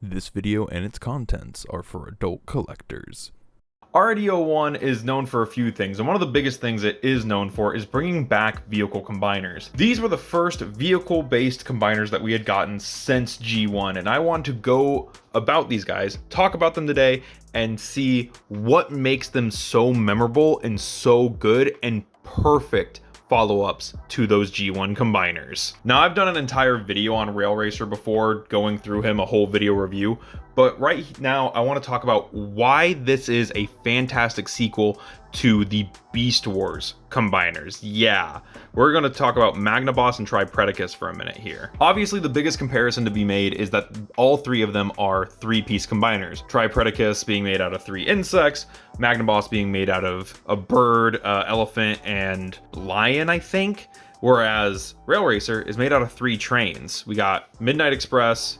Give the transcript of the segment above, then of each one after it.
This video and its contents are for adult collectors. RDO1 is known for a few things, and one of the biggest things it is known for is bringing back vehicle combiners. These were the first vehicle-based combiners that we had gotten since G1, and I want to go about these guys, talk about them today, and see what makes them so memorable and so good and perfect follow-ups to those G1 combiners. Now, I've done an entire video on Rail Racer before, going through him, a whole video review, but right now I want to talk about why this is a fantastic sequel to the Beast Wars combiners. Yeah, we're going to talk about Magnaboss and Tripredacus for a minute here. Obviously, the biggest comparison to be made is that all three of them are three-piece combiners. Tripredacus being made out of 3 insects, Magnaboss being made out of a bird, elephant, and lion, I think. Whereas Rail Racer is made out of 3 trains. We got Midnight Express,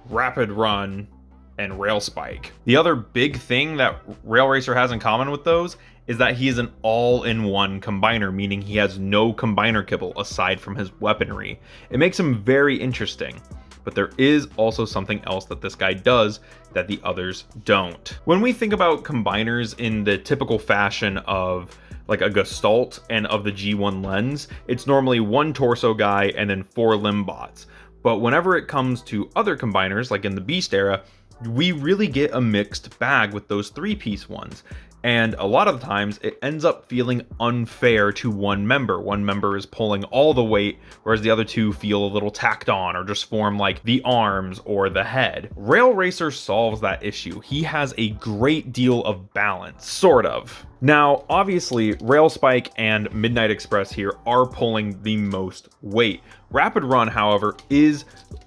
Rapid Run, and Rail Spike. The other big thing that Rail Racer has in common with those is that he is an all-in-one combiner, meaning he has no combiner kibble aside from his weaponry. It makes him very interesting, but there is also something else that this guy does that the others don't. When we think about combiners in the typical fashion of like a Gestalt and of the G1 lens, it's normally 1 torso guy and then 4 limb bots. But whenever it comes to other combiners, like in the Beast era, we really get a mixed bag with those 3-piece ones. And a lot of the times it ends up feeling unfair to one member. One member is pulling all the weight, whereas the other 2 feel a little tacked on or just form like the arms or the head. Rail Racer solves that issue. He has a great deal of balance, sort of. Now, obviously, Rail Spike and Midnight Express here are pulling the most weight. Rapid Run, however, is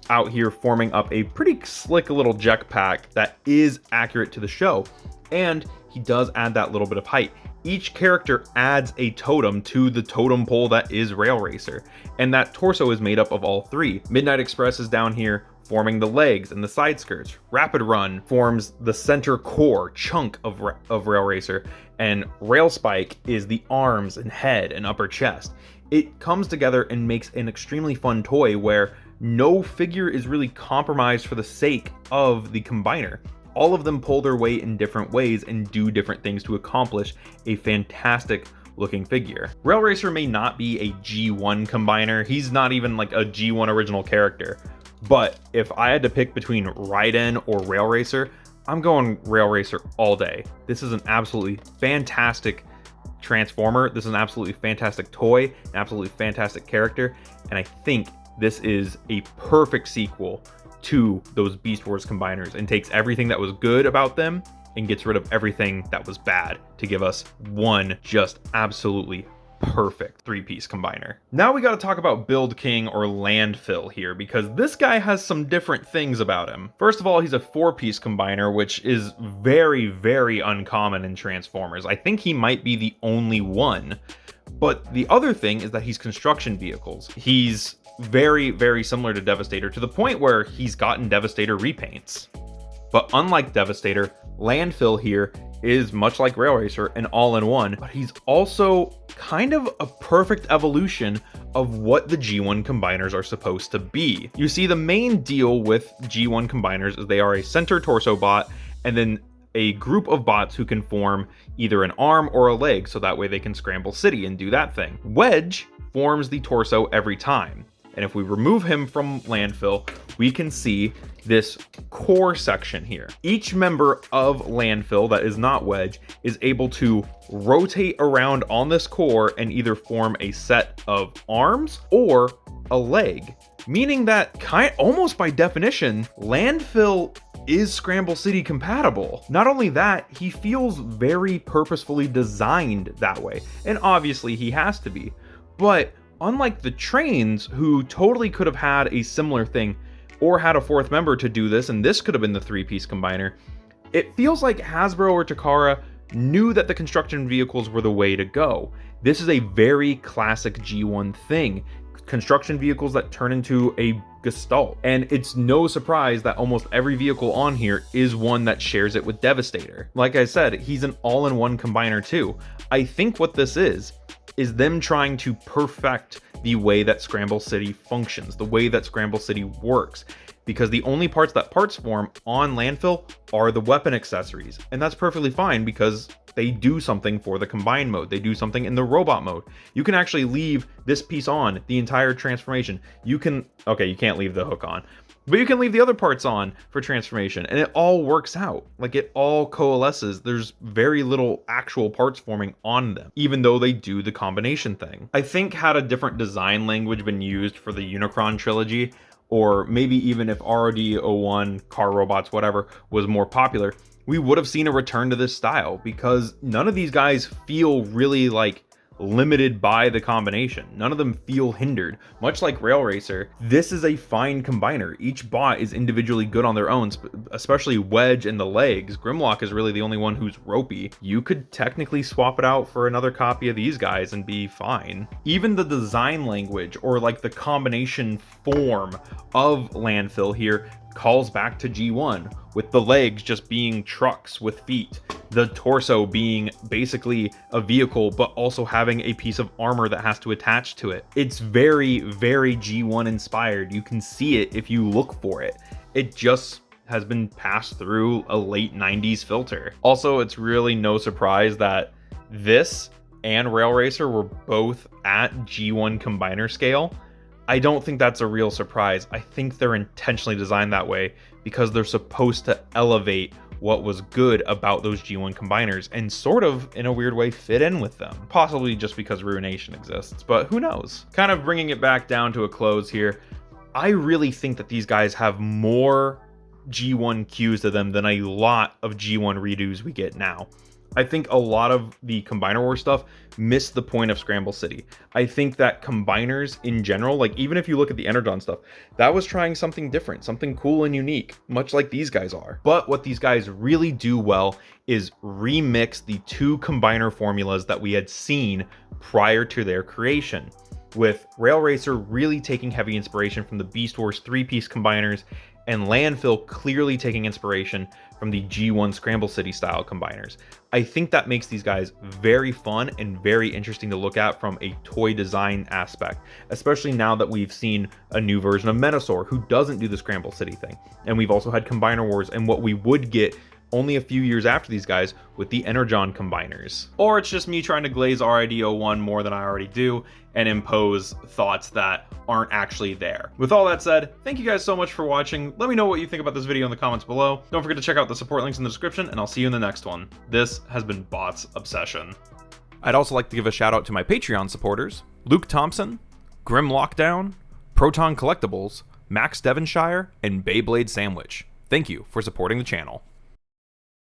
out here forming up a pretty slick little jetpack that is accurate to the show. And he does add that little bit of height. Each character adds a totem to the totem pole that is Rail Racer, and that torso is made up of all 3. Midnight Express is down here forming the legs and the side skirts. Rapid Run forms the center core chunk of Rail Racer, and Rail Spike is the arms and head and upper chest. It comes together and makes an extremely fun toy where no figure is really compromised for the sake of the combiner. All of them pull their weight in different ways and do different things to accomplish a fantastic looking figure. Rail Racer may not be a G1 combiner. He's not even like a G1 original character. But if I had to pick between Raiden or Rail Racer, I'm going Rail Racer all day. This is an absolutely fantastic transformer. This is an absolutely fantastic toy, an absolutely fantastic character. And I think this is a perfect sequel to those Beast Wars combiners and takes everything that was good about them and gets rid of everything that was bad to give us one just absolutely perfect 3-piece combiner. Now we got to talk about Build King or Landfill here, because this guy has some different things about him. First of all, he's a 4-piece combiner, which is very, very uncommon in Transformers. I think he might be the only one. But the other thing is that he's construction vehicles. He's very, very similar to Devastator, to the point where he's gotten Devastator repaints. But unlike Devastator, Landfill here is much like Rail Racer, an all-in-one, but he's also kind of a perfect evolution of what the G1 combiners are supposed to be. You see, the main deal with G1 combiners is they are a center torso bot and then a group of bots who can form either an arm or a leg, so that way they can scramble city and do that thing. Wedge forms the torso every time. And if we remove him from Landfill, we can see this core section here. Each member of Landfill that is not Wedge is able to rotate around on this core and either form a set of arms or a leg, meaning that almost by definition, Landfill is Scramble City compatible. Not only that, he feels very purposefully designed that way, and obviously he has to be, but unlike the trains, who totally could have had a similar thing or had a 4th member to do this, and this could have been the 3-piece combiner, it feels like Hasbro or Takara knew that the construction vehicles were the way to go. This is a very classic G1 thing. Construction vehicles that turn into a Gestalt. And it's no surprise that almost every vehicle on here is one that shares it with Devastator. Like I said, he's an all-in-one combiner too. I think what this is them trying to perfect the way that Scramble City functions, the way that Scramble City works. because the only parts that parts form on Landfill are the weapon accessories. And that's perfectly fine because they do something for the combined mode. They do something in the robot mode. You can actually leave this piece on the entire transformation. You can, okay, you can't leave the hook on, but you can leave the other parts on for transformation, and it all works out. Like, it all coalesces. There's very little actual parts forming on them, even though they do the combination thing. I think had a different design language been used for the Unicron trilogy, or maybe even if RD01, Car Robots, whatever, was more popular, we would have seen a return to this style, because none of these guys feel really like limited by the combination. None of them feel hindered. Much like Rail Racer, this is a fine combiner. Each bot is individually good on their own, especially Wedge and the legs. Grimlock is really the only one who's ropey. You could technically swap it out for another copy of these guys and be fine. Even the design language, or like the combination form of Landfill here, calls back to G1, with the legs just being trucks with feet, the torso being basically a vehicle but also having a piece of armor that has to attach to it. It's very, very G1 inspired. You can see it if you look for it. It just has been passed through a late 90s filter. Also, it's really no surprise that this and Rail Racer were both at G1 combiner scale. I don't think that's a real surprise. I think they're intentionally designed that way because they're supposed to elevate what was good about those G1 combiners and sort of, in a weird way, fit in with them. Possibly just because Ruination exists, but who knows? Kind of bringing it back down to a close here, I really think that these guys have more G1 cues to them than a lot of G1 redos we get now. I think a lot of the Combiner War stuff missed the point of Scramble City. I think that combiners in general, like even if you look at the Energon stuff, that was trying something different, something cool and unique, much like these guys are. But what these guys really do well is remix the two combiner formulas that we had seen prior to their creation, with Rail Racer really taking heavy inspiration from the Beast Wars 3-piece combiners, and Landfill clearly taking inspiration from the G1 Scramble City style combiners. I think that makes these guys very fun and very interesting to look at from a toy design aspect, especially now that we've seen a new version of Metasaur who doesn't do the Scramble City thing. And we've also had Combiner Wars and what we would get only a few years after these guys with the Energon combiners. Or it's just me trying to glaze RID01 more than I already do and impose thoughts that aren't actually there. With all that said, thank you guys so much for watching. Let me know what you think about this video in the comments below. Don't forget to check out the support links in the description, and I'll see you in the next one. This has been Bots Obsession. I'd also like to give a shout out to my Patreon supporters, Luke Thompson, Grim Lockdown, Proton Collectibles, Max Devonshire, and Beyblade Sandwich. Thank you for supporting the channel.